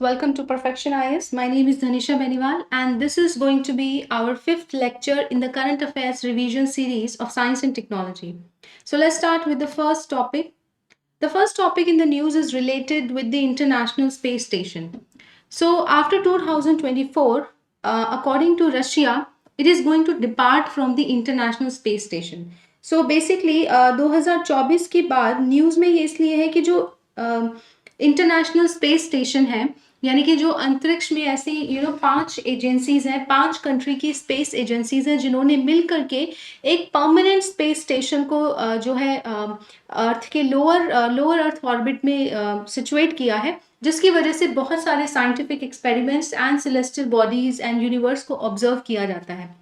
welcome to Perfection IS. My name is Dhanisha Beniwal and this is going to be our fifth lecture in the Current Affairs Revision series of Science and Technology. So let's start with the first topic. The first topic in the news is related with the International Space Station. So after 2024, according to Russia, it is going to depart from the International Space Station. So basically 2024 के बाद news में ये इसलिए है कि जो international space station है, यानी कि जो अंतरिक्ष में ऐसी 5 एजेंसीज हैं, 5 कंट्री की स्पेस एजेंसीज हैं जिन्होंने मिल करके एक परमानेंट स्पेस स्टेशन को जो है अर्थ के लोअर अर्थ ऑर्बिट में सिचुएट किया है, जिसकी वजह से बहुत सारे scientific experiments and celestial bodies and universe को ऑब्जर्व किया जाता है.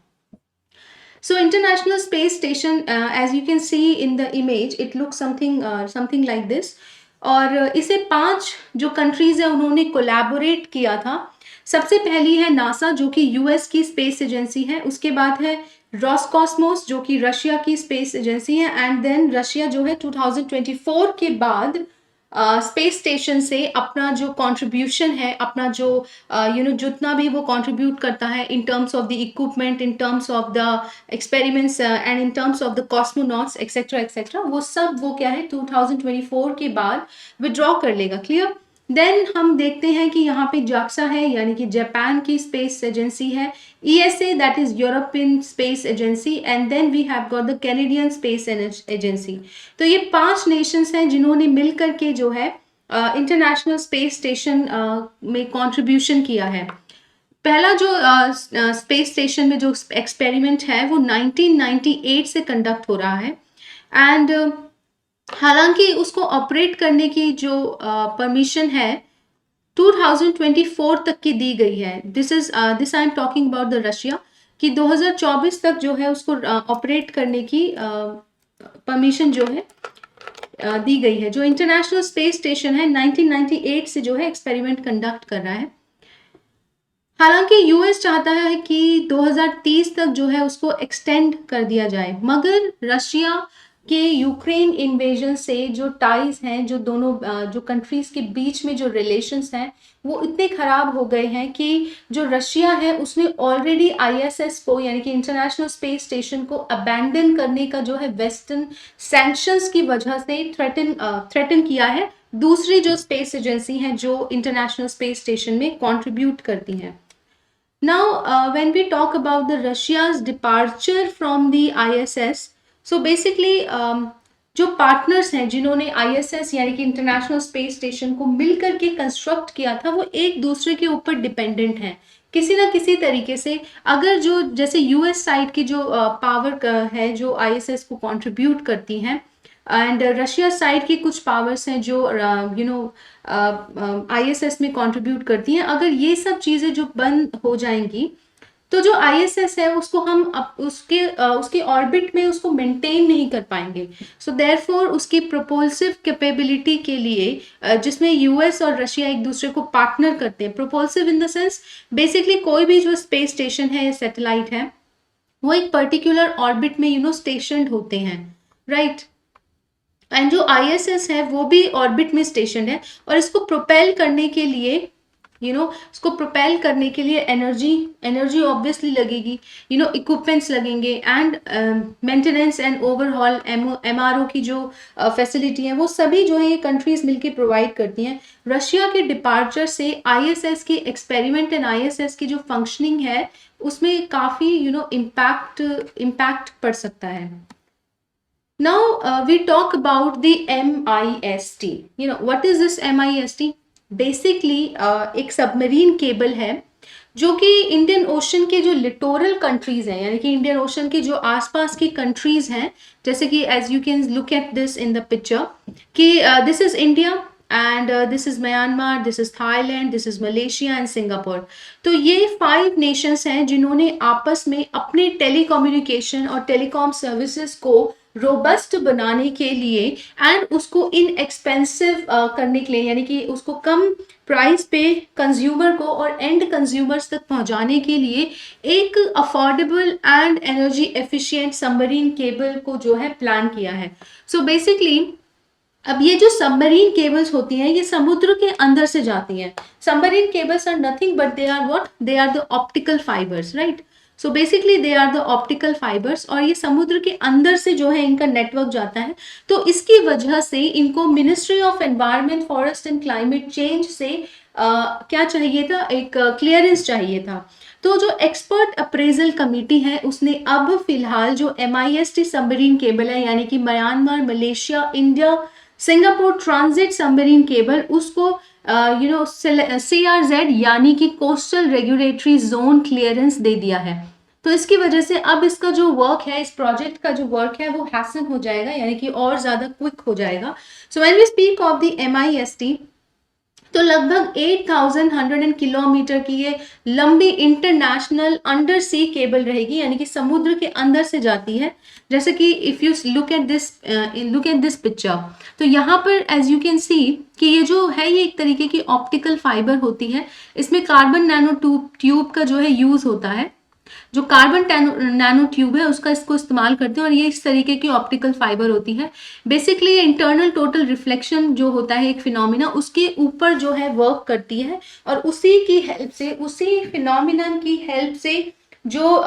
So International Space Station, as you can see in the image, it looks something like this. और इसे 5 जो कंट्रीज है उन्होंने कोलैबोरेट किया था. सबसे पहली है नासा जो कि यूएस की स्पेस एजेंसी है, उसके बाद है रॉसकॉस्मोस जो कि रशिया की स्पेस एजेंसी है, एंड देन रशिया जो है 2024 के बाद स्पेस स्टेशन से अपना जो कंट्रीब्यूशन है, अपना जो जितना भी वो कंट्रीब्यूट करता है in terms of the equipment, in terms of the experiments and in terms of the cosmonauts etcetera, वो सब वो क्या है 2024 के बाद विड्रॉ कर लेगा. क्लियर. देन हम देखते हैं कि यहाँ पे जाक्सा है, यानी कि जापान की स्पेस एजेंसी है, ESA that is European space agency, and then we have got the Canadian space agency. तो ये 5 नेशंस हैं जिन्होंने मिल करके जो है इंटरनेशनल स्पेस स्टेशन में कंट्रीब्यूशन किया है. पहला जो स्पेस स्टेशन में जो एक्सपेरिमेंट है वो 1998 से कंडक्ट हो रहा है, एंड हालांकि उसको ऑपरेट करने की जो परमिशन है 2024 तक की दी गई है. This I am talking about the Russia कि 2024 तक जो है उसको ऑपरेट करने की परमिशन जो है दी गई है. जो इंटरनेशनल स्पेस स्टेशन है 1998 से जो है एक्सपेरिमेंट कंडक्ट कर रहा है. हालांकि यूएस चाहता है कि 2030 तक जो है उसको एक्सटेंड कर दिया जाए, मगर रशिया कि यूक्रेन इन्वेजन से जो टाइज हैं, जो दोनों जो कंट्रीज के बीच में जो रिलेशंस हैं वो इतने ख़राब हो गए हैं कि जो रशिया है उसने ऑलरेडी ISS को, यानी कि इंटरनेशनल स्पेस स्टेशन को अबैंडन करने का जो है वेस्टर्न सैंक्शंस की वजह से थ्रेटन किया है दूसरी जो स्पेस एजेंसी हैं जो इंटरनेशनल स्पेस स्टेशन में कंट्रीब्यूट करती हैं. Now when we talk about the Russia's departure from the ISS, so basically जो पार्टनर्स हैं जिन्होंने ISS यानी कि इंटरनेशनल स्पेस स्टेशन को मिल करके कंस्ट्रक्ट किया था वो एक दूसरे के ऊपर डिपेंडेंट हैं किसी ना किसी तरीके से. अगर जो जैसे यूएस साइड की जो पावर है जो ISS को कंट्रीब्यूट करती हैं, एंड रशिया साइड की कुछ पावर्स हैं जो ISS में कंट्रीब्यूट करती हैं, अगर ये सब चीज़ें जो बंद हो जाएंगी तो जो ISS है उसको हम उसके ऑर्बिट में उसको मेंटेन नहीं कर पाएंगे. सो देयरफॉर उसकी प्रोपल्सिव कैपेबिलिटी के लिए जिसमें यूएस और रशिया एक दूसरे को पार्टनर करते हैं, propulsive in the sense basically कोई भी जो स्पेस स्टेशन है, सैटेलाइट है, वो एक पर्टिकुलर ऑर्बिट में स्टेशनड होते हैं, राइट. एंड जो ISS है वो भी ऑर्बिट में स्टेशन है और इसको प्रोपेल करने के लिए उसको प्रोपेल करने के लिए एनर्जी ऑब्वियसली लगेगी, इक्विपमेंट्स लगेंगे, and maintenance and overhaul MRO की जो फैसिलिटी है वो सभी जो है ये कंट्रीज मिलके प्रोवाइड करती हैं. रशिया के डिपार्चर से ISS के एक्सपेरिमेंट एंड ISS की जो फंक्शनिंग है उसमें काफ़ी इम्पैक्ट पड़ सकता है. Now we talk about the MIST. What is this MIST? Basically एक सबमरीन केबल है जो कि इंडियन ओशन के जो लिटोरल कंट्रीज हैं, यानी कि इंडियन ओशन के जो आसपास की कंट्रीज हैं, जैसे कि as you can look at this in the picture कि this is India and this is Myanmar, this is Thailand, this is Malaysia and Singapore. तो ये 5 नेशंस हैं जिन्होंने आपस में अपने टेलीकम्युनिकेशन और टेलीकॉम सर्विसेज को रोबस्ट बनाने के लिए एंड उसको इनएक्सपेंसिव करने के लिए, यानी कि उसको कम प्राइस पे कंज्यूमर को और एंड कंज्यूमर्स तक पहुंचाने के लिए एक affordable and energy efficient submarine cable को जो है प्लान किया है. सो बेसिकली अब ये जो सबमरीन केबल्स होती हैं ये समुद्र के अंदर से जाती हैं. Submarine cables are nothing but they are what, they are the optical fibres, right. So basically they are the optical fibres, और ये समुद्र के अंदर से जो है इनका नेटवर्क जाता है. तो इसकी वजह से इनको ministry of environment, forest and climate change से क्या चाहिए था, एक क्लियरेंस चाहिए था. तो जो एक्सपर्ट अप्रेजल कमेटी है उसने अब फिलहाल जो MIST सबमरीन केबल है, यानी कि Myanmar, Malaysia, India, Singapore transit submarine cable, उसको CRZ यानी कि कोस्टल रेगुलेटरी जोन क्लियरेंस दे दिया है. तो इसकी वजह से अब इसका जो वर्क है, इस प्रोजेक्ट का जो वर्क है वो हैसन हो जाएगा, यानी कि और ज्यादा क्विक हो जाएगा. So when we speak of the MIST, तो लगभग 8,100 किलोमीटर की ये लंबी इंटरनेशनल अंडर सी केबल रहेगी, यानी कि समुद्र के अंदर से जाती है. जैसे कि if you look at this picture, तो यहाँ पर एज यू कैन सी कि ये जो है ये एक तरीके की ऑप्टिकल फाइबर होती है. इसमें कार्बन नैनो ट्यूब का जो है यूज होता है. जो कार्बन नैनो ट्यूब है उसका इसको इस्तेमाल करते हैं, और ये इस तरीके की ऑप्टिकल फाइबर होती है. बेसिकली ये इंटरनल टोटल रिफ्लेक्शन जो होता है एक फिनोमिना, उसके ऊपर जो है वर्क करती है, और उसी की हेल्प से, उसी फिनोमिनन की हेल्प से जो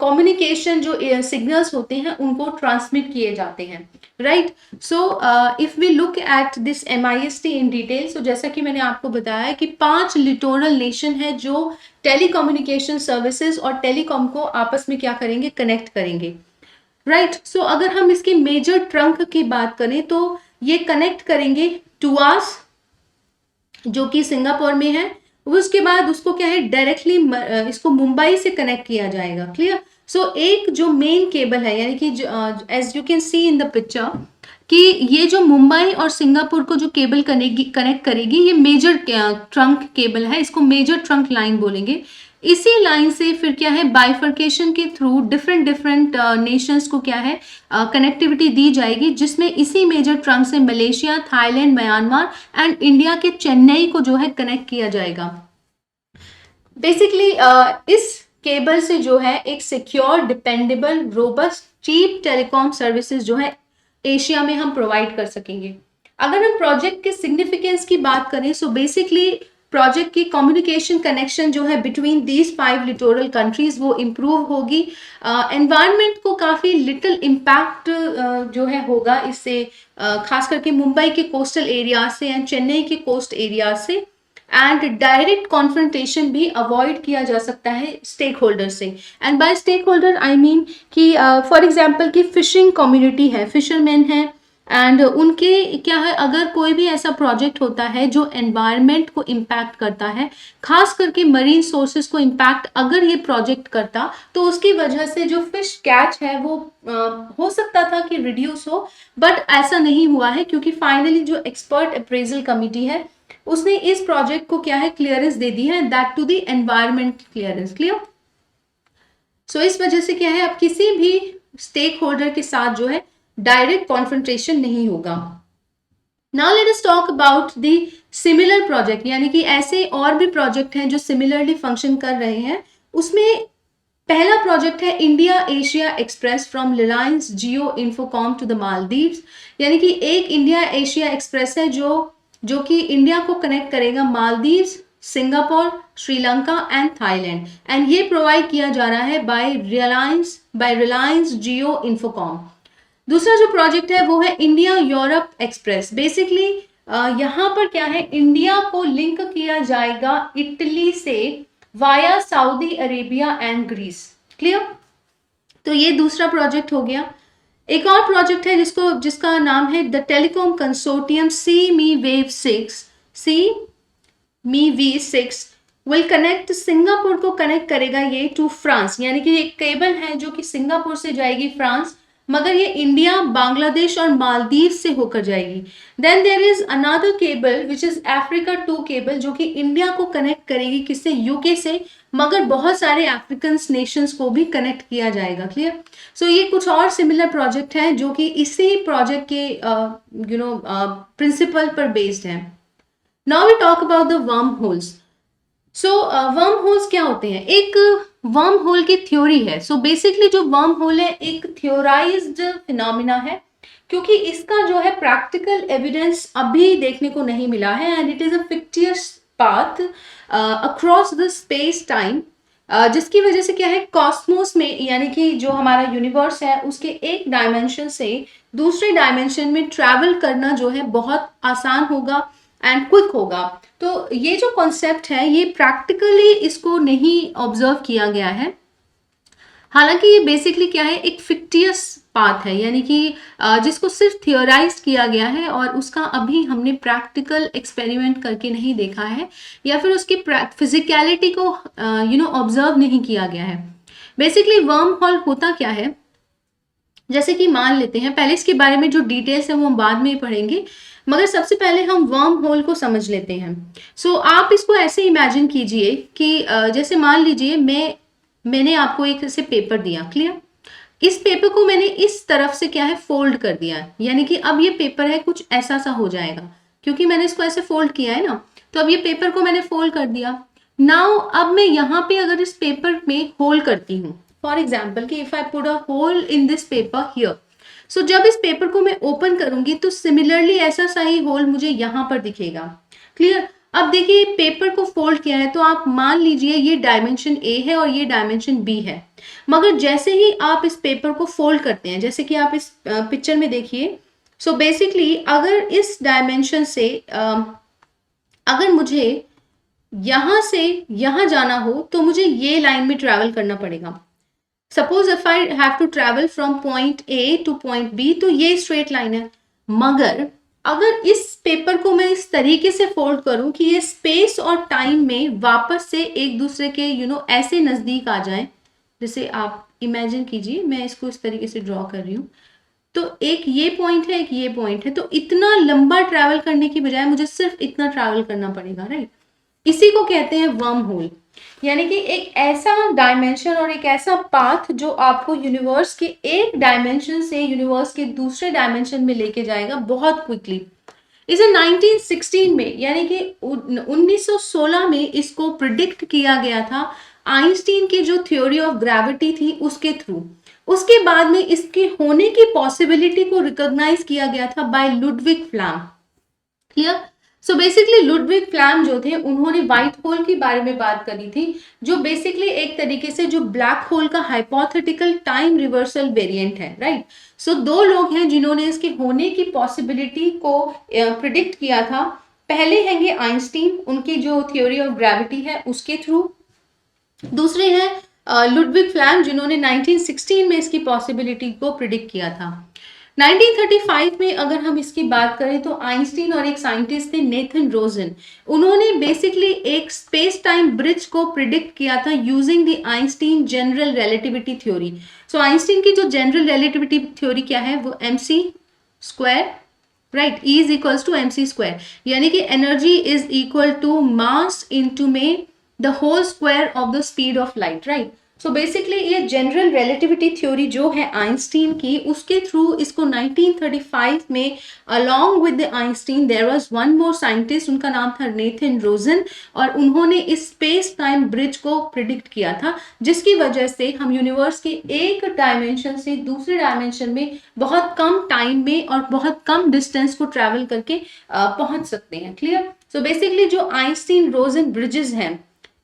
कम्युनिकेशन जो सिग्नल्स होते हैं उनको ट्रांसमिट किए जाते हैं, right. So if we look at this MIST in detail, so जैसा कि मैंने आपको बताया कि 5 लिटोरल नेशन है जो टेलीकम्युनिकेशन सर्विसेज और टेलीकॉम को आपस में क्या करेंगे, कनेक्ट करेंगे, राइट. सो अगर हम इसकी मेजर ट्रंक की बात करें तो ये कनेक्ट करेंगे टुआस, जो कि सिंगापुर में है. उसके बाद उसको क्या है, डायरेक्टली इसको मुंबई से कनेक्ट किया जाएगा, क्लियर. सो एक जो मेन केबल है, यानी कि as you can see in the picture, कि ये जो मुंबई और सिंगापुर को जो केबल कनेक्ट करेगी, ये मेजर ट्रंक केबल है, इसको मेजर ट्रंक लाइन बोलेंगे. इसी लाइन से फिर क्या है, बाइफर्केशन के थ्रू डिफरेंट नेशंस को क्या है, कनेक्टिविटी दी जाएगी, जिसमें इसी मेजर ट्रंक से Malaysia, Thailand, Myanmar and India के चेन्नई को जो है कनेक्ट किया जाएगा. बेसिकली इस केबल से जो है एक secure, dependable, robust, cheap telecom services जो है एशिया में हम प्रोवाइड कर सकेंगे. अगर हम प्रोजेक्ट के सिग्निफिकेंस की बात करें, सो बेसिकली प्रोजेक्ट की कम्युनिकेशन कनेक्शन जो है बिटवीन दीज 5 लिटोरल कंट्रीज वो इम्प्रूव होगी. एनवायरनमेंट को काफ़ी लिटिल इम्पैक्ट जो है होगा इससे, खास करके मुंबई के कोस्टल एरिया से एंड चेन्नई के कोस्ट एरिया से. एंड डायरेक्ट कॉन्फ्रंटेशन भी अवॉइड किया जा सकता है स्टेक होल्डर से. And by stakeholder I mean कि फॉर एग्जाम्पल की फिशिंग कम्युनिटी है, फिशरमैन है, एंड उनके क्या है, अगर कोई भी ऐसा प्रोजेक्ट होता है जो एनवायरनमेंट को इम्पैक्ट करता है, खास करके मरीन सोर्सेज को इम्पैक्ट अगर ये प्रोजेक्ट करता, तो उसकी वजह से जो फिश कैच है वो हो सकता था कि रिड्यूस हो, बट ऐसा नहीं हुआ है, क्योंकि फाइनली जो एक्सपर्ट अप्रेजल कमिटी है उसने इस प्रोजेक्ट को क्या है, क्लियरेंस दे दी है, that to the environment clearance, clear. So इस वजह से क्या है, अब किसी भी स्टेक होल्डर के साथ जो है डायरेक्ट कॉन्फ्रंटेशन नहीं होगा. Now let us talk about the similar project, यानी कि ऐसे और भी प्रोजेक्ट हैं जो सिमिलरली फंक्शन कर रहे हैं. उसमें पहला प्रोजेक्ट है India Asia express from Reliance Jio Infocomm to the Maldives, यानी कि एक इंडिया एशिया एक्सप्रेस है जो कि इंडिया को कनेक्ट करेगा Maldives, Singapore, Sri Lanka and Thailand. And ये प्रोवाइड किया जा रहा है बाय रिलायंस जियो इन्फोकॉम. दूसरा जो प्रोजेक्ट है वो है इंडिया यूरोप एक्सप्रेस. बेसिकली यहाँ पर क्या है, इंडिया को लिंक किया जाएगा इटली से via Saudi Arabia and Greece, clear. तो ये दूसरा प्रोजेक्ट हो गया. एक और प्रोजेक्ट है जिसका नाम है the telecom consortium SEA ME वी 6 विल कनेक्ट, सिंगापुर को कनेक्ट करेगा ये टू फ्रांस, यानी कि एक केबल है जो कि सिंगापुर से जाएगी फ्रांस, मगर ये इंडिया, बांग्लादेश और मालदीव से होकर जाएगी. Then there is another cable which is Africa 2 cable, जो कि इंडिया को कनेक्ट करेगी किससे, यूके से, मगर बहुत सारे अफ्रीकन नेशंस को भी कनेक्ट किया जाएगा, क्लियर. सो ये कुछ और सिमिलर प्रोजेक्ट हैं जो कि इसी प्रोजेक्ट के प्रिंसिपल पर बेस्ड है. Now we talk about the wormholes. So wormholes क्या होते हैं, एक वर्म होल की थ्योरी है. सो बेसिकली जो वर्म होल है एक थ्योराइज्ड फिनोमिना है, क्योंकि इसका जो है प्रैक्टिकल एविडेंस अभी देखने को नहीं मिला है and it is a fictitious path across the space time, जिसकी वजह से क्या है, कॉस्मोस में यानी कि जो हमारा यूनिवर्स है उसके एक डायमेंशन से दूसरे डायमेंशन में ट्रैवल करना जो है बहुत आसान होगा एंड क्विक होगा। तो ये जो कॉन्सेप्ट है ये प्रैक्टिकली इसको नहीं ऑब्जर्व किया गया है। हालांकि ये बेसिकली क्या है, एक फिक्टियस पाथ है, यानी कि जिसको सिर्फ थियोराइज किया गया है और उसका अभी हमने प्रैक्टिकल एक्सपेरिमेंट करके नहीं देखा है या फिर उसकी फिजिकलिटी को ऑब्जर्व नहीं किया गया है। बेसिकली वर्म हॉल होता क्या है, जैसे कि मान लेते हैं, पहले इसके बारे में जो डिटेल्स है वो हम बाद में ही पढ़ेंगे, मगर सबसे पहले हम वर्म होल को समझ लेते हैं। सो आप इसको ऐसे इमेजिन कीजिए कि जैसे मान लीजिए मैंने आपको एक ऐसे पेपर दिया, क्लियर। इस पेपर को मैंने इस तरफ से क्या है, फोल्ड कर दिया, यानी कि अब ये पेपर है कुछ ऐसा सा हो जाएगा, क्योंकि मैंने इसको ऐसे फोल्ड किया है ना। तो अब ये पेपर को मैंने फोल्ड कर दिया। नाउ अब मैं यहाँ पे अगर इस पेपर में होल करती हूँ, फॉर एग्जाम्पल कि if I put a hole in this paper here, so जब इस पेपर को मैं ओपन करूंगी तो सिमिलरली ऐसा सा ही होल मुझे यहाँ पर दिखेगा, क्लियर। अब देखिए पेपर को फोल्ड किया है तो आप मान लीजिए ये डायमेंशन ए है और ये डायमेंशन बी है, मगर जैसे ही आप इस पेपर को फोल्ड करते हैं, जैसे कि आप इस पिक्चर में देखिए, सो बेसिकली अगर इस डायमेंशन से अगर मुझे यहां से यहां जाना हो तो मुझे ये लाइन में ट्रैवल करना पड़ेगा। Suppose if I have to travel from point A to point B, तो ये स्ट्रेट लाइन है। मगर अगर इस पेपर को मैं इस तरीके से फोल्ड करूं कि ये स्पेस और टाइम में वापस से एक दूसरे के ऐसे नजदीक आ जाए, जैसे आप इमेजिन कीजिए, मैं इसको इस तरीके से ड्रॉ कर रही हूं, तो एक ये पॉइंट है, एक ये पॉइंट है, तो इतना लंबा ट्रैवल करने की बजाय मुझे सिर्फ इतना ट्रैवल करना पड़ेगा, राइट। इसी को कहते हैं वर्म होल, यानी कि एक ऐसा डायमेंशन और एक ऐसा पाथ जो आपको यूनिवर्स के एक डायमेंशन से यूनिवर्स के दूसरे डायमेंशन में लेके जाएगा बहुत क्विकली। इसे 1916 में यानी कि 1916 में इसको प्रिडिक्ट किया गया था आइंस्टीन की जो थ्योरी ऑफ ग्रेविटी थी उसके थ्रू। उसके बाद में इसके होने की पॉसिबिलिटी को रिकॉग्नाइज किया गया था by Ludwig Flamm, clear. So basically Ludwig Flamm जो थे उन्होंने व्हाइट होल के बारे में बात करी थी, जो बेसिकली एक तरीके से जो ब्लैक होल का हाइपोथेटिकल टाइम रिवर्सल वेरिएंट है, राइट। सो दो लोग हैं जिन्होंने इसके होने की पॉसिबिलिटी को प्रिडिक्ट किया था। पहले हैंगे आइंस्टीन, उनकी जो थ्योरी ऑफ ग्रेविटी है उसके थ्रू। दूसरे हैं लुडविग फ्लैम, जिन्होंने 1916 में इसकी पॉसिबिलिटी को प्रिडिक्ट किया था। 1935 में अगर हम इसकी बात करें तो आइंस्टीन और एक साइंटिस्ट थे नेथन रोजन, उन्होंने बेसिकली एक स्पेस टाइम ब्रिज को प्रिडिक्ट किया था using the Einstein general relativity theory. So Einstein की जो जनरल रिलेटिविटी थ्योरी क्या है, वो mc square, right, E is equals to mc square, यानी कि energy is equal to mass into में the whole square of the speed of light, right. So basically ये general relativity theory जो है Einstein की, उसके थ्रू इसको 1935 में along with Einstein there was one more scientist, उनका नाम था नेथन रोजन, और उन्होंने इस स्पेस टाइम ब्रिज को प्रिडिक्ट किया था, जिसकी वजह से हम यूनिवर्स के एक डायमेंशन से दूसरे डायमेंशन में बहुत कम टाइम में और बहुत कम डिस्टेंस को ट्रैवल करके पहुंच सकते हैं, क्लियर। सो बेसिकली जो आइंस्टीन रोजन ब्रिजेस हैं,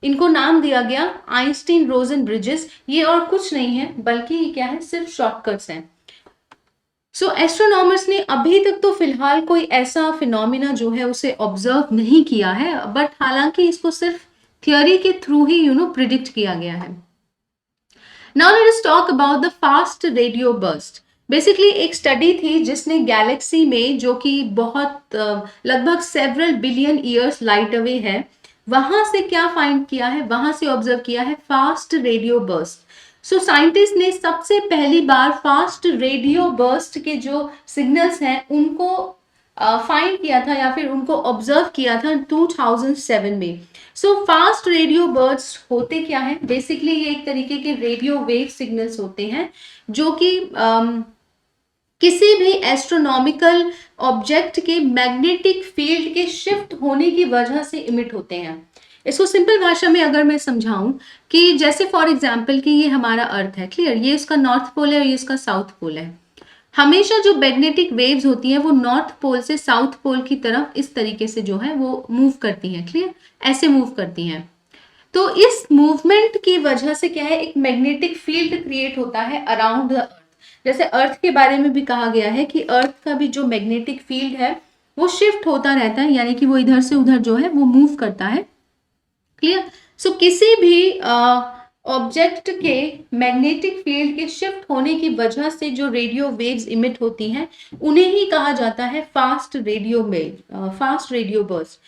इनको नाम दिया गया आइंस्टीन रोजन ब्रिजेस, ये और कुछ नहीं है बल्कि ये क्या है, सिर्फ शॉर्टकट्स हैं। सो एस्ट्रोनॉमर्स ने अभी तक तो फिलहाल कोई ऐसा फिनोमिना जो है उसे ऑब्जर्व नहीं किया है, बट हालांकि इसको सिर्फ थियोरी के थ्रू ही प्रिडिक्ट किया गया है। Now let us talk about the fast radio burst. Basically एक स्टडी थी जिसने गैलेक्सी में, जो कि बहुत लगभग several billion years light away है, वहां से क्या फाइंड किया है, वहां से ऑब्जर्व किया है fast radio burst. So scientist ने सबसे पहली बार फास्ट रेडियो बर्स्ट के जो सिग्नल्स हैं उनको फाइंड किया था या फिर उनको ऑब्जर्व किया था 2007 में। सो फास्ट रेडियो बर्स्ट होते क्या है, बेसिकली ये एक तरीके के रेडियो वेव सिग्नल्स होते हैं जो कि किसी भी एस्ट्रोनॉमिकल ऑब्जेक्ट के मैग्नेटिक फील्ड के शिफ्ट होने की वजह से इमिट होते हैं। इसको सिंपल भाषा में अगर मैं समझाऊं कि जैसे फॉर एग्जांपल कि ये हमारा अर्थ है, क्लियर, ये इसका नॉर्थ पोल है और ये इसका साउथ पोल है। हमेशा जो मैग्नेटिक वेव्स होती हैं वो नॉर्थ पोल से साउथ पोल की तरफ इस तरीके से जो है वो मूव करती हैं, क्लियर, ऐसे मूव करती हैं। तो इस मूवमेंट की वजह से क्या है, एक मैग्नेटिक फील्ड क्रिएट होता है अराउंड द अर्थ। जैसे अर्थ के बारे में भी कहा गया है कि अर्थ का भी जो मैग्नेटिक फील्ड है वो शिफ्ट होता रहता है, यानी कि वो इधर से उधर जो है वो मूव करता है, क्लियर। सो किसी भी ऑब्जेक्ट के मैग्नेटिक फील्ड के शिफ्ट होने की वजह से जो रेडियो वेव्स इमिट होती हैं उन्हें ही कहा जाता है fast radio wave, fast radio burst,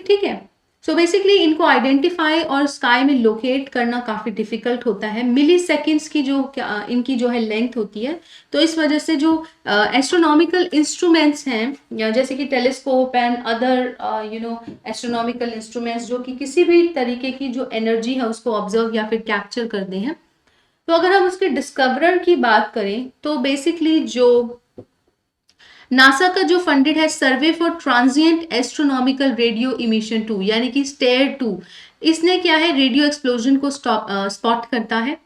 ठीक है। सो बेसिकली इनको आइडेंटिफाई और स्काई में लोकेट करना काफी डिफिकल्ट होता है। मिली सेकेंड्स की जो इनकी जो है लेंथ होती है, तो इस वजह से जो एस्ट्रोनॉमिकल इंस्ट्रूमेंट्स हैं, या जैसे कि telescope and other astronomical instruments जो कि किसी भी तरीके की जो एनर्जी है उसको ऑब्जर्व या फिर कैप्चर करते हैं, तो अगर हम उसके डिस्कवरर की बात करें तो बेसिकली जो नासा का जो फंडेड है सर्वे for transient astronomical radio emission 2 यानी कि स्टेयर 2, इसने क्या है रेडियो एक्सप्लोजन को स्पॉट करता है।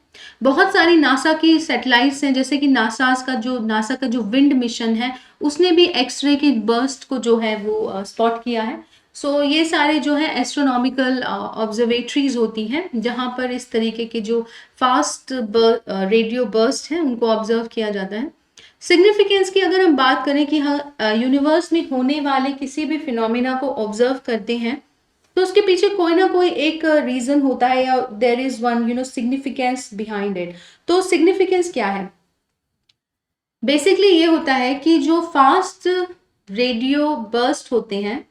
बहुत सारी नासा की सैटेलाइट्स हैं, जैसे कि नासा का जो विंड मिशन है उसने भी एक्सरे के बर्स्ट को जो है वो स्पॉट किया है। सो ये सारे जो है एस्ट्रोनॉमिकल ऑब्जर्वेटरीज होती हैं जहां पर इस तरीके के जो फास्ट रेडियो बर्स्ट हैं उनको ऑब्जर्व किया जाता है। सिग्निफिकेंस की अगर हम बात करें कि हाँ यूनिवर्स में होने वाले किसी भी फिनोमिना को ऑब्जर्व करते हैं तो उसके पीछे कोई ना कोई एक रीजन होता है, या there is one significance behind it. तो सिग्निफिकेंस क्या है, बेसिकली ये होता है कि जो फास्ट रेडियो बर्स्ट होते हैं,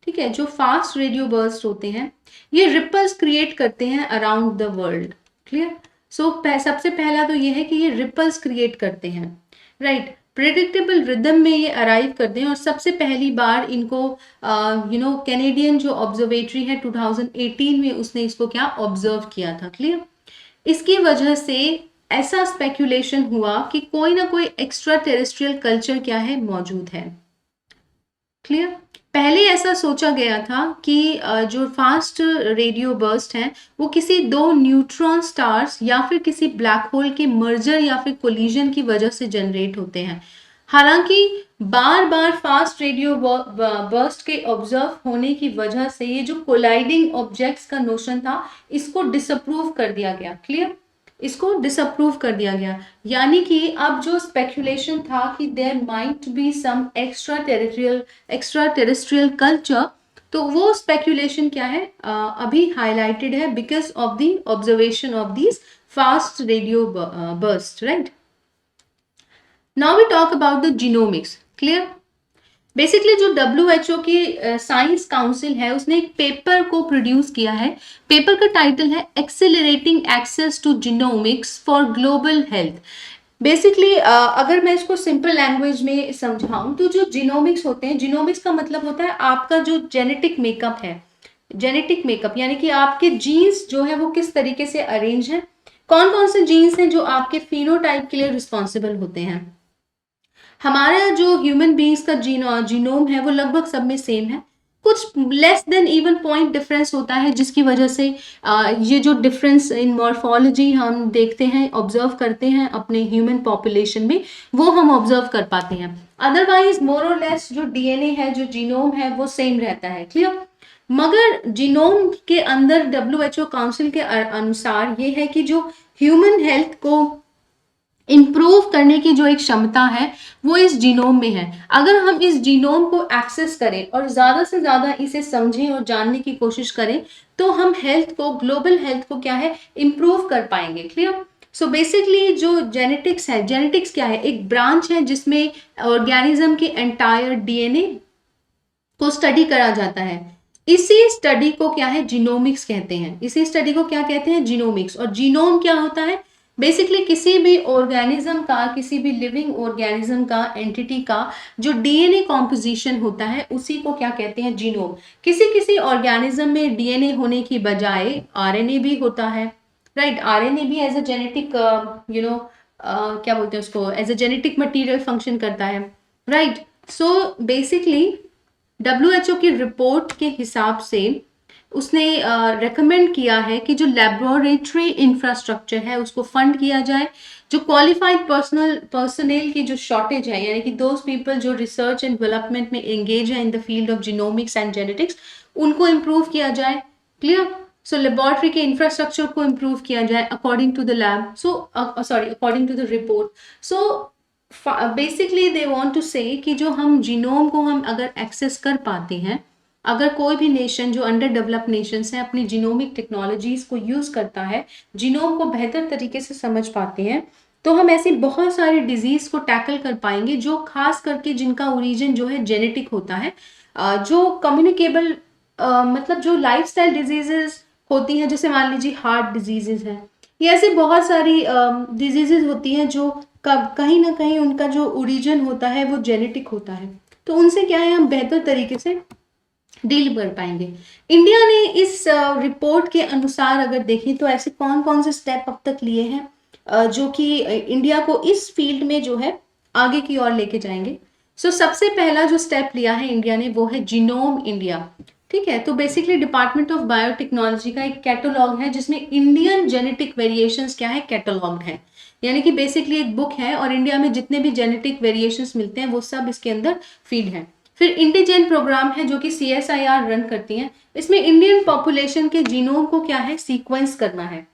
ठीक है, जो फास्ट रेडियो बर्स्ट होते हैं ये रिपल्स क्रिएट करते हैं अराउंड द वर्ल्ड, क्लियर। सो सबसे पहला तो ये है कि ये रिपल्स क्रिएट करते हैं, राइट। प्रेडिक्टेबल रिदम में ये अराइव करते हैं और सबसे पहली बार इनको कैनेडियन जो ऑब्जर्वेटरी है 2018 में उसने इसको क्या ऑब्जर्व किया था, क्लियर। इसकी वजह से ऐसा स्पेक्यूलेशन हुआ कि कोई ना कोई एक्स्ट्रा टेरेस्ट्रियल कल्चर क्या है मौजूद है, क्लियर। पहले ऐसा सोचा गया था कि जो फास्ट रेडियो बर्स्ट हैं वो किसी दो न्यूट्रॉन स्टार्स या फिर किसी ब्लैक होल के मर्जर या फिर कोलिजन की वजह से जनरेट होते हैं। हालांकि बार बार फास्ट रेडियो बर्स्ट के ऑब्जर्व होने की वजह से ये जो कोलाइडिंग ऑब्जेक्ट्स का नोशन था इसको डिसअप्रूव कर दिया गया, क्लियर, इसको डिसअप्रूव कर दिया गया। यानी कि अब जो स्पेक्यूलेशन था कि there might be some extraterrestrial culture, तो वो स्पेक्यूलेशन क्या है अभी हाईलाइटेड है because of the observation of these fast radio burst, right. Now we talk about the genomics, clear. Basically जो WHO की साइंस काउंसिल है उसने एक पेपर को प्रोड्यूस किया है। पेपर का टाइटल है accelerating access to genomics for global health. Basically अगर मैं इसको सिंपल लैंग्वेज में समझाऊं तो जो जीनोमिक्स होते हैं, जीनोमिक्स का मतलब होता है आपका जो जेनेटिक मेकअप है, जेनेटिक मेकअप यानी कि आपके जीन्स जो है वो किस तरीके से अरेंज है, कौन कौन से जीन्स हैं जो आपके फिनोटाइप के लिए रिस्पॉन्सिबल होते हैं। हमारा जो ह्यूमन बींग्स का जीनोम है वो लगभग सब में सेम है, कुछ less than even point difference होता है जिसकी वजह से ये जो डिफरेंस इन मॉर्फोलॉजी हम देखते हैं, ऑब्जर्व करते हैं अपने ह्यूमन पॉपुलेशन में, वो हम ऑब्जर्व कर पाते हैं। अदरवाइज मोर और लेस जो DNA है, जो जीनोम है वो सेम रहता है, क्लियर। मगर जीनोम के अंदर WHO काउंसिल के अनुसार ये है कि जो ह्यूमन हेल्थ को इम्प्रूव करने की जो एक क्षमता है वो इस जीनोम में है। अगर हम इस जीनोम को एक्सेस करें और ज्यादा से ज्यादा इसे समझें और जानने की कोशिश करें तो हम हेल्थ को, ग्लोबल हेल्थ को क्या है इम्प्रूव कर पाएंगे, क्लियर। सो बेसिकली जो जेनेटिक्स है, जेनेटिक्स क्या है, एक ब्रांच है जिसमें ऑर्गेनिज्म के एंटायर DNA को स्टडी करा जाता है। इसी स्टडी को क्या है जीनोमिक्स कहते हैं, इसी स्टडी को क्या कहते हैं जीनोमिक्स। और जीनोम क्या होता है, बेसिकली किसी भी ऑर्गेनिज्म का, किसी भी लिविंग ऑर्गेनिज्म का, एंटिटी का जो DNA कॉम्पोजिशन होता है उसी को क्या कहते हैं जीनोम। किसी किसी ऑर्गेनिज्म में DNA होने की बजाय RNA भी होता है, राइट। RNA भी एज अ जेनेटिक क्या बोलते हैं उसको, as a genetic material function करता है, राइट। सो बेसिकली WHO की रिपोर्ट के हिसाब से उसने रेकमेंड किया है कि जो लेबोरेटरी इंफ्रास्ट्रक्चर है उसको फंड किया जाए, जो क्वालिफाइड पर्सनल की जो शॉर्टेज है, यानी कि दोज पीपल जो रिसर्च एंड डेवलपमेंट में एंगेज है in the field of genomics and genetics, उनको इम्प्रूव किया जाए। क्लियर? सो लेबोरेटरी के इंफ्रास्ट्रक्चर को इम्प्रूव किया जाए according to the lab, according to the report. So basically they want to say कि जो हम जीनोम को हम अगर एक्सेस कर पाते हैं, अगर कोई भी नेशन जो अंडर डेवलप नेशंस है अपनी जीनोमिक टेक्नोलॉजीज को यूज करता है, जीनोम को बेहतर तरीके से समझ पाते हैं, तो हम ऐसी बहुत सारी डिजीज को टैकल कर पाएंगे जो खास करके जिनका ओरिजिन जो है जेनेटिक होता है, जो कम्युनिकेबल मतलब जो लाइफस्टाइल डिजीजेस होती हैं, जैसे मान लीजिए हार्ट डिजीजेस हैं, ये ऐसी बहुत सारी डिजीजेस होती हैं जो कहीं ना कहीं उनका जो ओरिजिन होता है वो जेनेटिक होता है, तो उनसे क्या है हम बेहतर तरीके से डील कर पाएंगे। इंडिया ने इस रिपोर्ट के अनुसार अगर देखें तो ऐसे कौन कौन से स्टेप अब तक लिए हैं जो कि इंडिया को इस फील्ड में जो है आगे की ओर लेके जाएंगे। सो सबसे पहला जो स्टेप लिया है इंडिया ने वो है जीनोम इंडिया। ठीक है, तो बेसिकली डिपार्टमेंट ऑफ बायोटेक्नोलॉजी का एक कैटलॉग है जिसमें इंडियन जेनेटिक वेरिएशंस क्या है कैटलॉग्ड है, यानी कि बेसिकली एक बुक है और इंडिया में जितने भी जेनेटिक वेरिएशंस मिलते हैं वो सब इसके अंदर फीड है। फिर इंडिजेन प्रोग्राम है जो कि CSIR रन करती है, इसमें इंडियन पॉपुलेशन के जीनोम को क्या है सीक्वेंस करना है।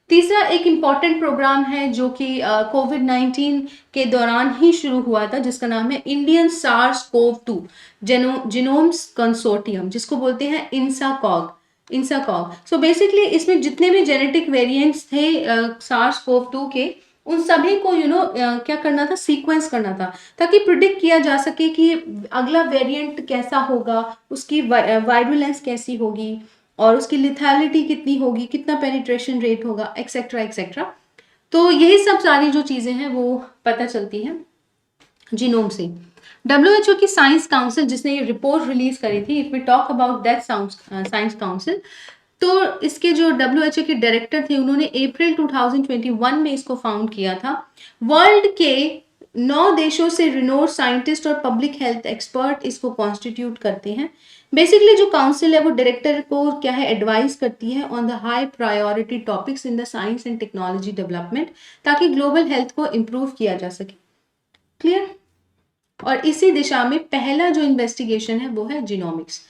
तीसरा एक इम्पॉर्टेंट प्रोग्राम है जो कि कोविड-19 के दौरान ही शुरू हुआ था, जिसका नाम है इंडियन SARS-CoV-2 जीनोम्स कंसोर्टियम, जिसको बोलते हैं इंसाकॉग। सो बेसिकली इसमें जितने भी जेनेटिक वेरिएंट्स थे SARS-CoV-2 के, उन सभी को क्या करना था, सीक्वेंस करना था, ताकि प्रिडिक्ट किया जा सके कि अगला वेरिएंट कैसा होगा, उसकी वायरुलेंस कैसी होगी और उसकी लिथैलिटी कितनी होगी, कितना पेनिट्रेशन रेट होगा, एक्सेट्रा एक्सेट्रा। तो यही सब सारी जो चीजें हैं वो पता चलती हैं जीनोम से। WHO की साइंस काउंसिल जिसने ये रिपोर्ट रिलीज करी थी, if we talk about that science council, तो इसके जो WHO के डायरेक्टर थे उन्होंने अप्रैल 2021 में इसको फाउंड किया था। वर्ल्ड के 9 देशों से रिनोड साइंटिस्ट और पब्लिक हेल्थ एक्सपर्ट इसको कॉन्स्टिट्यूट करते हैं। बेसिकली जो काउंसिल है वो डायरेक्टर को क्या है एडवाइस करती है on the high priority topics in the science and technology development, ताकि ग्लोबल हेल्थ को इम्प्रूव किया जा सके। क्लियर? और इसी दिशा में पहला जो इन्वेस्टिगेशन है वो है जीनोमिक्स।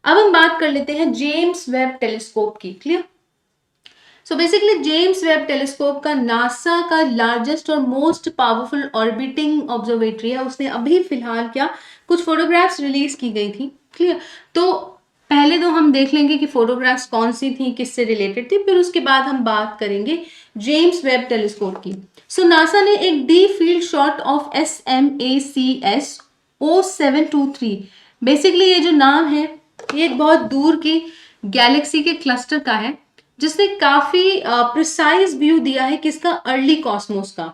अब हम बात कर लेते हैं जेम्स वेब टेलीस्कोप की। Clear? So basically James Webb telescope का नासा का लार्जेस्ट और मोस्ट पावरफुल ऑर्बिटिंग ऑब्जर्वेटरी है, उसने अभी फिलहाल क्या कुछ फोटोग्राफ्स रिलीज की गई थी। क्लियर? तो पहले तो हम देख लेंगे कि फोटोग्राफ्स कौन सी थी, किससे रिलेटेड थी, फिर उसके बाद हम बात करेंगे जेम्स वेब टेलीस्कोप की। सो नासा ने एक D field shot of SMACS O723, basically ये जो नाम है ये एक बहुत दूर की गैलेक्सी के क्लस्टर का है, जिसने काफी प्रिसाइज व्यू दिया है किसका, अर्ली कॉस्मोस का।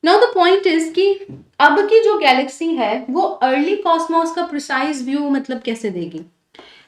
नाउ द पॉइंट इज कि अब की जो गैलेक्सी है वो अर्ली कॉस्मोस का प्रिसाइज व्यू मतलब कैसे देगी।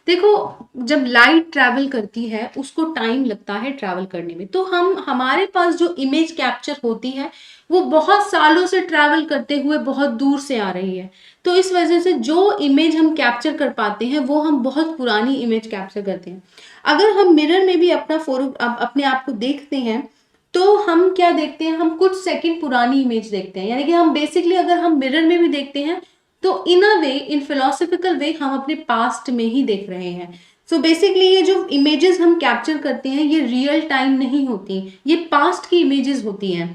देखो, जब लाइट ट्रैवल करती है उसको टाइम लगता है ट्रैवल करने में, तो हमारे पास जो इमेज कैप्चर होती है वो बहुत सालों से ट्रैवल करते हुए बहुत दूर से आ रही है, तो इस वजह से जो इमेज हम कैप्चर कर पाते हैं वो हम बहुत पुरानी इमेज कैप्चर करते हैं। अगर हम मिरर में भी अपने आप को देखते हैं तो हम क्या देखते हैं, हम कुछ सेकंड पुरानी इमेज देखते हैं, यानी कि हम बेसिकली अगर हम मिरर में भी देखते हैं तो इन अ वे, इन फिलोसफिकल वे, हम अपने पास्ट में ही देख रहे हैं। सो बेसिकली ये जो इमेजेस हम कैप्चर करते हैं ये रियल टाइम नहीं होती, ये पास्ट की इमेजेस होती हैं।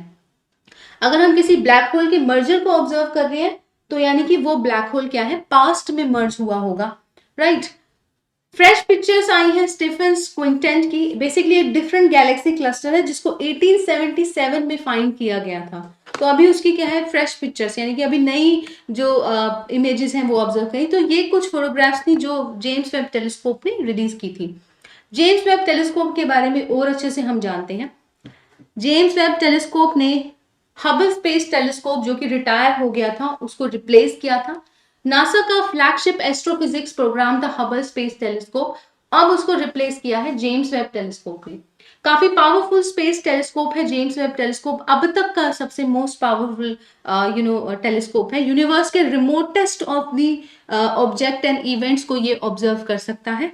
अगर हम किसी ब्लैक होल के मर्जर को ऑब्जर्व कर रहे हैं तो यानी कि वो ब्लैक होल क्या है, पास्ट में मर्ज हुआ होगा, राइट। फ्रेश पिक्चर्स आई हैं स्टीफन क्विंटेंट की, बेसिकली एक डिफरेंट गैलेक्सी क्लस्टर है जिसको 1877 में फाइंड किया गया था, तो अभी उसकी क्या है फ्रेश पिक्चर्स, यानी कि अभी नई जो इमेजेस हैं वो ऑब्जर्व करी। तो ये कुछ फोटोग्राफ्स थी जो जेम्स वेब टेलीस्कोप ने रिलीज की थी। जेम्स वेब टेलीस्कोप के बारे में और अच्छे से हम जानते हैं। जेम्स वेब टेलीस्कोप ने हबल स्पेस टेलीस्कोप जो कि रिटायर हो गया था उसको रिप्लेस किया था। नासा का फ्लैगशिप एस्ट्रोफिजिक्स प्रोग्राम था हबल स्पेस टेलीस्कोप, अब उसको रिप्लेस किया है जेम्स वेब टेलीस्कोप ने। काफी पावरफुल स्पेस टेलीस्कोप है जेम्स वेब टेलीस्कोप, अब तक का सबसे मोस्ट पावरफुल टेलीस्कोप है। यूनिवर्स के remotest of the object and events को ये ऑब्जर्व कर सकता है।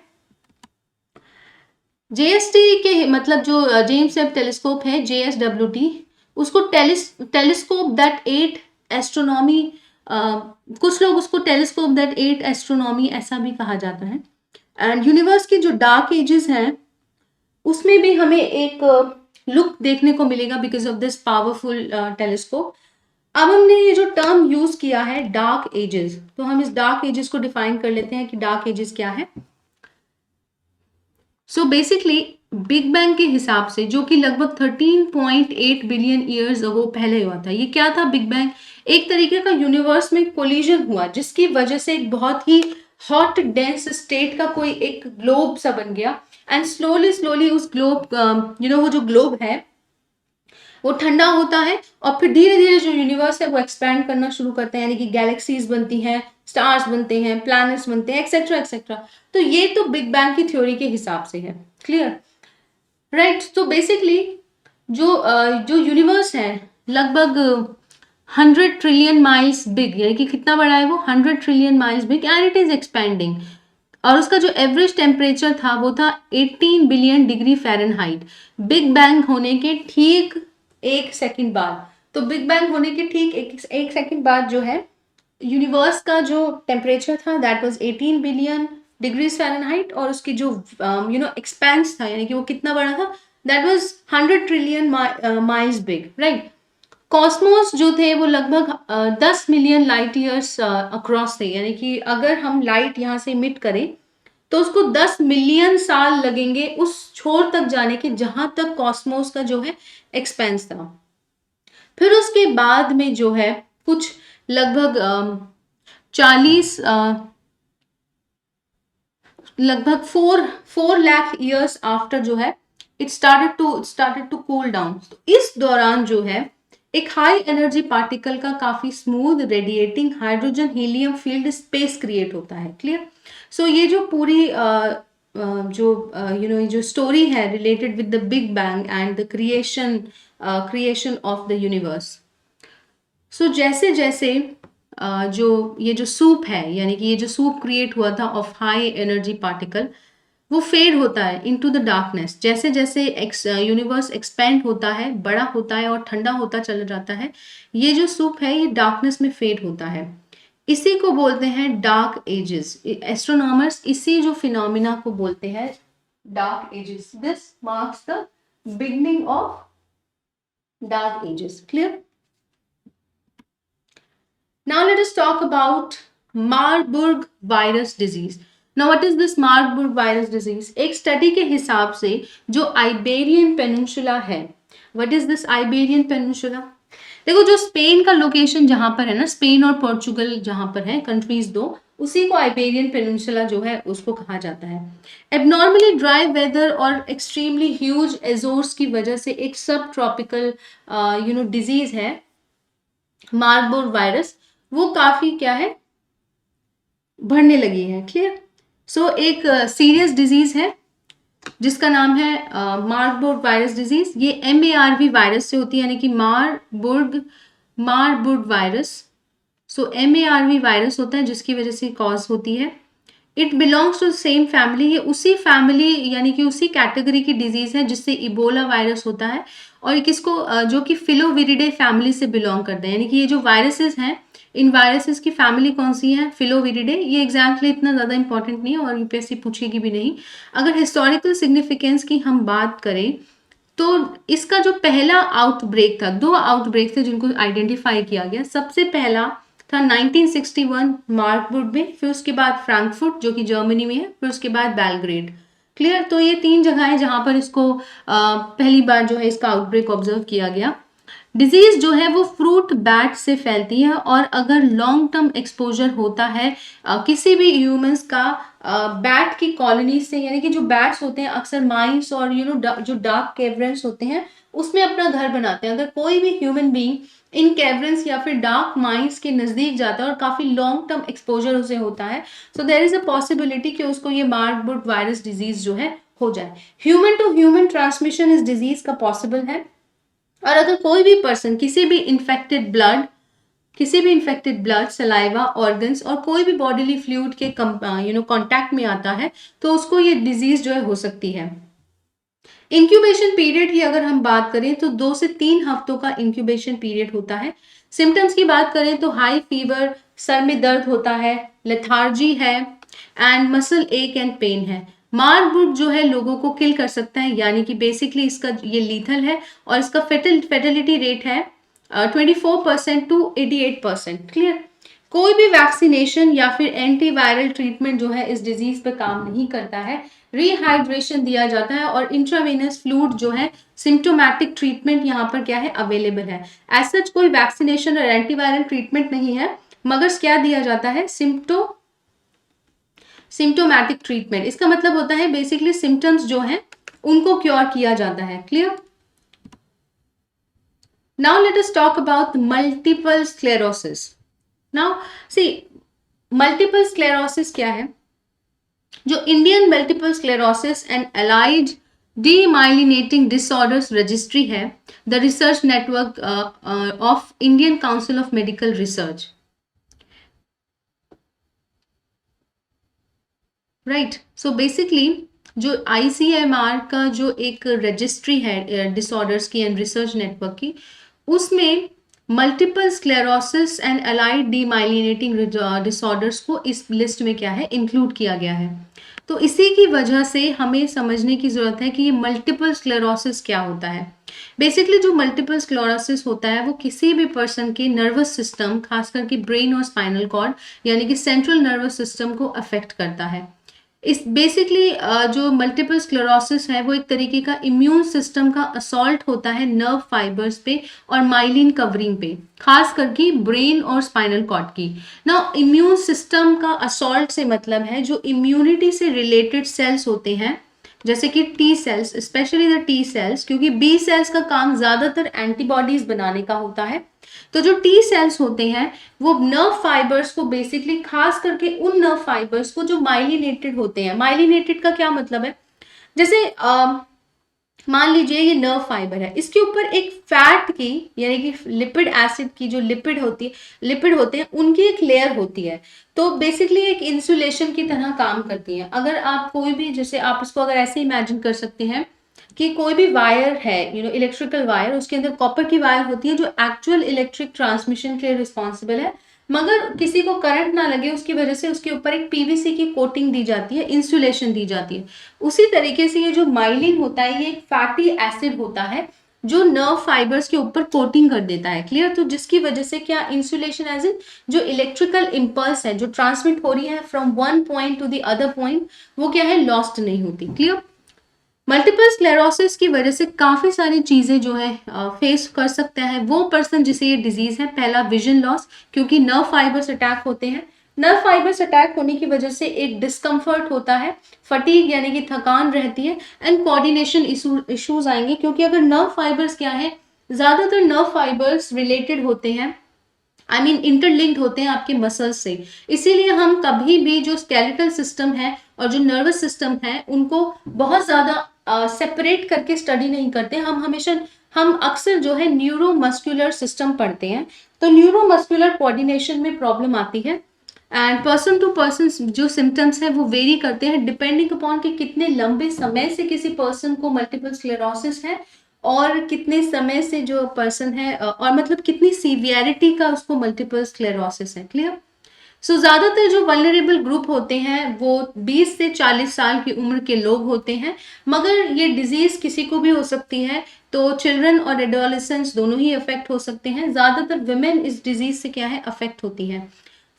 JST के मतलब जो जेम्स वेब टेलीस्कोप है JSWT, उसको टेलीस्कोप दैट एट एस्ट्रोनॉमी, कुछ लोग उसको टेलीस्कोप दैट एट एस्ट्रोनॉमी ऐसा भी कहा जाता है। एंड यूनिवर्स की जो डार्क एजेस हैं उसमें भी हमें एक लुक देखने को मिलेगा because of this powerful telescope. अब हमने ये जो टर्म यूज किया है डार्क एजेस, तो हम इस डार्क एजेस को डिफाइन कर लेते हैं कि डार्क एजेस क्या है। सो बेसिकली बिग बैंग के हिसाब से, जो कि लगभग 13.8 बिलियन ईयर्स अगो पहले हुआ था। ये क्या था बिग बैंग? एक तरीके का यूनिवर्स में कोलिजन हुआ जिसकी वजह से एक बहुत ही हॉट डेंस स्टेट का कोई एक ग्लोब सा बन गया। एंड स्लोली स्लोली उस ग्लोब वो जो ग्लोब है वो ठंडा होता है और फिर धीरे धीरे जो यूनिवर्स है वो एक्सपैंड करना शुरू करते हैं, यानी कि गैलेक्सीज बनती हैं, स्टार्स बनते हैं, प्लैनेट्स बनते हैं, एक्सेट्रा एक्सेट्रा। तो ये तो बिग बैंग की थ्योरी के हिसाब से है। क्लियर? राइट। तो बेसिकली जो यूनिवर्स है लगभग 100 ट्रिलियन माइल्स बिग, यानी कि कितना बड़ा है वो? 100 trillion miles big, and it is expanding. और उसका जो एवरेज टेम्परेचर था वो था 18 billion degree Fahrenheit big bang होने के ठीक 1 सेकंड बाद। तो बिग बैंग होने के ठीक एक सेकंड बाद जो है यूनिवर्स का जो टेम्परेचर था that was 18 billion degrees Fahrenheit, और उसकी जो एक्सपेंस था, यानी कि वो कितना बड़ा था, that was 100 trillion miles big. Right. Cosmos जो थे वो लगभग 10 मिलियन लाइट ईयर्स अक्रॉस थे, यानी कि अगर हम लाइट यहाँ से इमिट करें तो उसको 10 मिलियन साल लगेंगे उस छोर तक जाने के जहां तक कॉस्मोस का जो है एक्सपेंस था। फिर उसके बाद में जो है कुछ लगभग 40 लगभग 4 लाख ईयर्स आफ्टर जो है it started to cool down. तो इस दौरान जो है एक हाई एनर्जी पार्टिकल का काफी smooth radiating hydrogen helium field space create होता है। क्लियर? सो ये जो पूरी जो स्टोरी है related with the big bang and the creation of the universe. So जैसे जैसे जो ये जो सूप है, यानी कि ये जो सूप क्रिएट हुआ था ऑफ हाई एनर्जी पार्टिकल, वो फेड होता है इनटू द डार्कनेस। जैसे जैसे यूनिवर्स एक्सपेंड होता है, बड़ा होता है और ठंडा होता चला जाता है, ये जो सूप है ये डार्कनेस में फेड होता है। इसी को बोलते हैं डार्क एजेस। एस्ट्रोनॉमर्स इसी जो फिनोमिना को बोलते हैं dark ages. This marks the beginning of dark ages. Clear? Now let us talk about Marburg virus disease. Now what is this Marburg virus disease? एक स्टडी के हिसाब से जो आइबेरियन पेनिनसुला है, what is this Iberian peninsula? देखो जो Spain का location जहां पर है ना, स्पेन और पोर्चुगल जहां पर है कंट्रीज दो, उसी को आइबेरियन पेनिनसुला जो है उसको कहा जाता है। एबनॉर्मली ड्राई वेदर और एक्सट्रीमली ह्यूज एजोर्स की वजह से एक सब ट्रॉपिकल डिजीज है मार्बर्ग वायरस, वो काफी क्या है बढ़ने लगी है। क्लियर? सो एक सीरियस डिजीज है जिसका नाम है मार्बर्ग वायरस डिजीज। ये MARV वायरस से होती है, यानी कि मार्बर्ग वायरस। सो MARV वायरस होता है जिसकी वजह से कॉज होती है। It belongs to same family, ये उसी फैमिली यानी कि उसी कैटेगरी की डिजीज है जिससे इबोला वायरस होता है, और किसको जो कि फिलोविरिडे फैमिली से बिलोंग करते हैं। यानी कि ये जो वायरसेस हैं, इन वायरसेस की फैमिली कौन सी है? फिलोविरिडे। ये एग्जैक्टली इतना ज़्यादा इंपॉर्टेंट नहीं है और यूपीएससी पूछेगी भी नहीं। अगर हिस्टोरिकल सिग्निफिकेंस की हम बात करें तो इसका जो पहला आउटब्रेक था, 2 आउटब्रेक थे जिनको आइडेंटिफाई किया गया। सबसे पहला था 1961 मार्बर्ग में, फिर उसके बाद फ्रैंकफर्ट जो कि जर्मनी में है, फिर उसके बाद बेलग्रेड। क्लियर? तो ये 3 जगह है जहां पर इसको पहली बार जो है इसका आउटब्रेक ऑब्जर्व किया गया। डिजीज जो है वो फ्रूट बैट से फैलती है, और अगर लॉन्ग टर्म एक्सपोजर होता है किसी भी ह्यूमंस का बैट की कॉलोनी से, यानी कि जो बैट्स होते हैं अक्सर माइंस और जो डार्क केवर्न्स होते हैं उसमें अपना घर बनाते हैं। अगर कोई भी ह्यूमन बीइंग इन केवर्न्स या फिर डार्क माइंस के नजदीक जाता है और काफी लॉन्ग टर्म एक्सपोजर उसे होता है, so there is a possibility कि उसको ये मार्बर्ग वायरस डिजीज जो है हो जाए। ह्यूमन टू ह्यूमन ट्रांसमिशन इस डिजीज का पॉसिबल है, और अगर कोई भी पर्सन किसी भी इन्फेक्टेड ब्लड, सलाइवा, ऑर्गन्स और कोई भी बॉडीली फ्लूइड के कांटेक्ट में आता है तो उसको ये डिजीज जो है हो सकती है। इंक्यूबेशन पीरियड की अगर हम बात करें तो 2 से 3 हफ्तों का इंक्यूबेशन पीरियड होता है। सिम्टम्स की बात करें तो हाई फीवर, सर में दर्द होता है, लेथार्जी है एंड मसल एक एंड पेन है। मार्बर्ग जो है लोगों को किल कर सकता है, यानी कि बेसिकली इसका ये लीथल है और इसका फेटलिटी रेट है 24% टू 88%। क्लियर। कोई भी वैक्सीनेशन या फिर एंटीवायरल ट्रीटमेंट जो है इस डिजीज पे काम नहीं करता है। रिहाइड्रेशन दिया जाता है और इंट्रावेनस फ्लूइड जो है सिम्टोमैटिक ट्रीटमेंट यहाँ पर क्या है अवेलेबल है। एज सच कोई वैक्सीनेशन और एंटीवायरल ट्रीटमेंट नहीं है, मगर क्या दिया जाता है सिम्टोमैटिक ट्रीटमेंट। इसका मतलब होता है बेसिकली सिम्टम्स जो है उनको क्योर किया जाता है। Clear. Now let us talk about multiple sclerosis. Now see, multiple sclerosis क्या है? जो Indian multiple sclerosis and allied demyelinating disorders registry है, the research network of Indian council of medical research, right. So basically जो ICMR का जो एक registry है disorders की एंड रिसर्च नेटवर्क की, उसमें multiple sclerosis and allied demyelinating disorders को इस लिस्ट में क्या है इंक्लूड किया गया है। तो इसी की वजह से हमें समझने की जरूरत है कि ये मल्टीपल स्क्लेरोसिस क्या होता है। बेसिकली जो मल्टीपल स्क्लेरोसिस होता है वो किसी भी पर्सन के नर्वस सिस्टम, खास करके ब्रेन और स्पाइनल कॉर्ड यानी कि सेंट्रल नर्वस सिस्टम को अफेक्ट करता है। इस बेसिकली जो मल्टीपल स्क्लेरोसिस है वो एक तरीके का इम्यून सिस्टम का असॉल्ट होता है नर्व फाइबर्स पे और माइलिन कवरिंग पे, खास करके ब्रेन और स्पाइनल कॉर्ड की। ना इम्यून सिस्टम का असॉल्ट से मतलब है जो इम्यूनिटी से रिलेटेड सेल्स होते हैं, जैसे कि T cells, specially the T cells, क्योंकि बी सेल्स का काम ज्यादातर एंटीबॉडीज बनाने का होता है। तो जो टी सेल्स होते हैं वो नर्व फाइबर्स को बेसिकली, खास करके उन नर्व फाइबर्स को जो माइलिनेटेड होते हैं। माइलिनेटेड का क्या मतलब है? जैसे मान लीजिए ये नर्व फाइबर है, इसके ऊपर एक फैट की यानी कि लिपिड एसिड की जो लिपिड होते हैं उनकी एक लेयर होती है। तो बेसिकली एक इंसुलेशन की तरह काम करती है। अगर आप कोई भी, जैसे आप इसको अगर ऐसे इमेजिन कर सकते हैं कि कोई भी वायर है, इलेक्ट्रिकल वायर, उसके अंदर कॉपर की वायर होती है जो एक्चुअल इलेक्ट्रिक ट्रांसमिशन के लिए रिस्पॉन्सिबल है, मगर किसी को करंट ना लगे उसकी वजह से उसके ऊपर एक PVC की कोटिंग दी जाती है, इंसुलेशन दी जाती है। उसी तरीके से ये जो माइलिन होता है ये एक फैटी एसिड होता है जो नर्व फाइबर्स के ऊपर कोटिंग कर देता है। क्लियर। तो जिसकी वजह से क्या, इंसुलेशन एज इन जो इलेक्ट्रिकल इंपल्स है जो ट्रांसमिट हो रही है from one point two the other point, वो क्या है, लॉस्ट नहीं होती। क्लियर। मल्टीपल स्क्लेरोसिस की वजह से काफी सारी चीजें जो है फेस कर सकता है वो पर्सन जिसे ये डिजीज है। पहला, विजन लॉस, क्योंकि नर्व फाइबर्स अटैक होते हैं। नर्व फाइबर्स अटैक होने की वजह से एक डिस्कम्फर्ट होता है, फटीग यानी कि थकान रहती है, एंड कोऑर्डिनेशन इश्यूज आएंगे, क्योंकि अगर नर्व फाइबर्स क्या है, ज्यादातर नर्व फाइबर्स रिलेटेड होते हैं, इंटरलिंक्ड होते हैं आपके मसल्स से। इसीलिए हम कभी भी जो स्केलेटल सिस्टम है और जो नर्वस सिस्टम है उनको बहुत ज्यादा सेपरेट करके स्टडी नहीं करते। हम अक्सर जो है न्यूरोमस्कुलर सिस्टम पढ़ते हैं, तो न्यूरोमस्कुलर कोऑर्डिनेशन में प्रॉब्लम आती है। एंड पर्सन टू पर्सन जो सिम्टम्स है वो वेरी करते हैं डिपेंडिंग अपॉन कि कितने लंबे समय से किसी पर्सन को मल्टीपल स्क्लेरोसिस है और कितने समय से जो पर्सन है और मतलब कितनी सीवियरिटी का उसको मल्टीपल स्क्लेरोसिस है। क्लियर। सो ज्यादातर जो वल्नरेबल ग्रुप होते हैं वो 20 से 40 साल की उम्र के लोग होते हैं, मगर ये डिजीज किसी को भी हो सकती है। तो चिल्ड्रन और एडोलेसेंट्स दोनों ही अफेक्ट हो सकते हैं। ज्यादातर विमेन इस डिजीज से क्या है, अफेक्ट होती है।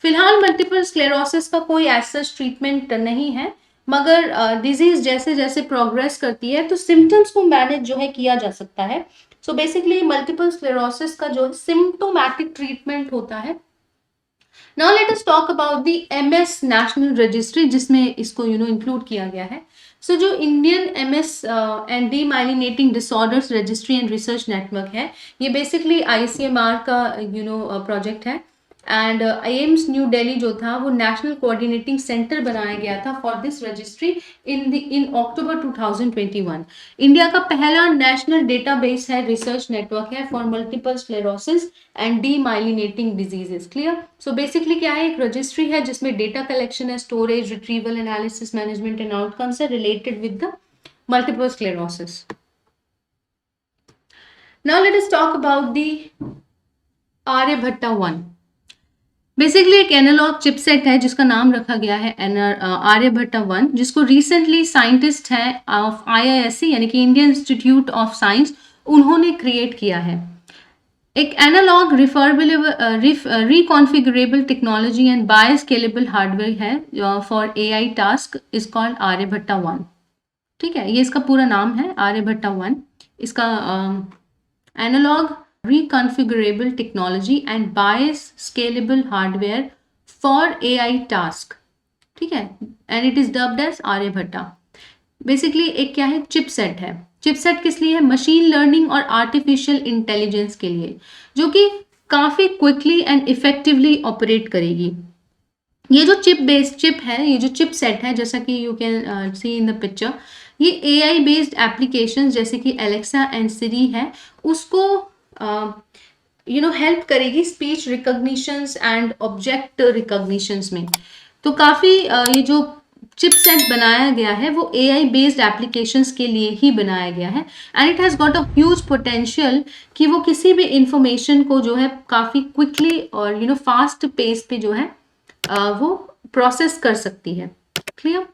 फिलहाल मल्टीपल स्क्लेरोसिस का कोई ऐसा ट्रीटमेंट नहीं है, मगर डिजीज जैसे जैसे प्रोग्रेस करती है तो सिम्टम्स को मैनेज जो है किया जा सकता है। सो बेसिकली मल्टीपल स्क्लेरोसिस का जो सिम्टोमैटिक ट्रीटमेंट होता है। Now let us talk about the MS national registry, जिसमें इसको इंक्लूड किया गया है। सो जो Indian MS and demyelinating disorders registry and research network है, ये बेसिकली ICMR का प्रोजेक्ट है। एंड AIIMS न्यू दिल्ली जो था वो नेशनल कोऑर्डिनेटिंग सेंटर बनाया गया था for this registry in October 2021। India का पहला नेशनल डेटाबेस है, रिसर्च नेटवर्क है for multiple sclerosis and demyelinating diseases. Clear. So basically क्या है, एक रजिस्ट्री है जिसमें डेटा कलेक्शन है, storage, retrieval, analysis, management and outcomes है related with the multiple sclerosis. Now let us talk about the Aryabhatta 1. Basically एक analogue chipset है जिसका नाम रखा गया है आर्यभट्टा 1, जिसको रिसेंटली साइंटिस्ट है ऑफ IISc यानी कि इंडियन इंस्टीट्यूट ऑफ साइंस, उन्होंने क्रिएट किया है. एक analogue reconfigurable technology and bioscalable hardware है for AI task is called Aryabhatta 1. ठीक है, ये इसका पूरा नाम है आर्यभट्टा 1. इसका analogue reconfigurable technology and bias scalable hardware for AI task. ठीक है, and it is dubbed as Aryabhatta. Basically एक क्या है, चिपसेट है. चिपसेट किस लिए है? मशीन लर्निंग और आर्टिफिशियल इंटेलिजेंस के लिए, जो कि काफी क्विकली एंड इफेक्टिवली ऑपरेट करेगी. ये जो चिप बेस्ड चिप है, ये जो चिपसेट है, जैसा कि you can see in the picture, ये AI बेस्ड एप्लीकेशन जैसे कि एलेक्सा एंड सिरी है, उसको हेल्प करेगी speech recognitions and object recognitions में. तो काफ़ी ये जो चिपसेट बनाया गया है वो AI बेस्ड एप्लीकेशंस के लिए ही बनाया गया है, and it has got a huge potential कि वो किसी भी इंफॉर्मेशन को जो है काफ़ी क्विकली और फास्ट पेस पे जो है वो प्रोसेस कर सकती है. Clear?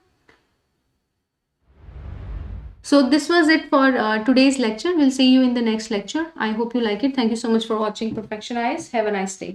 So this was it for today's lecture. We'll see you in the next lecture. I hope you like it. Thank you so much for watching Perfection Eyes. Have a nice day.